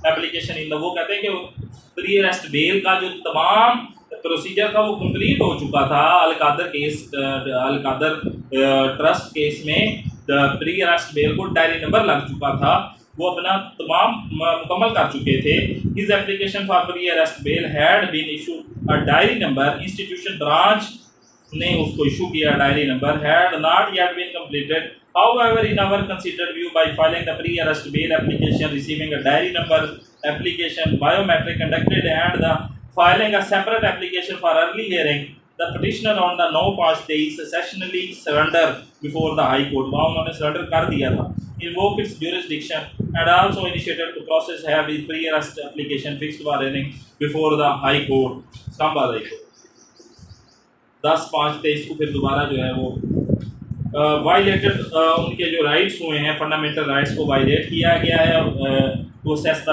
Application in the, वो कहते हैं कि प्री अरेस्ट बेल का जो तमाम प्रोसीजर था वो कंप्लीट हो चुका था अलकादर ट्रस्ट केस में। प्री अरेस्ट बेल को डायरी नंबर लग चुका था, वो अपना तमाम मुकम्मल कर चुके थे। His application for pre arrest bail had been issued a diary number, institution branch ने उसको इशू किया diary number, had not yet been completed. However, in our considered view, by filing the pre-arrest bail application, receiving a diary number application, biometric conducted, and the filing a separate application for early hearing, the petitioner on the 9/5 sessionally surrender before the High Court. वहाँ उन्होंने surrender कर दिया था, invoke its jurisdiction, and also initiated to process have his pre-arrest application fixed for hearing before the High Court, Islamáबाद High Court। 10/5 को फिर दोबारा जो है वो वायलेटेड उनके जो राइट्स हुए हैं, फंडामेंटल राइट्स को वायलेट किया गया है, प्रोसेस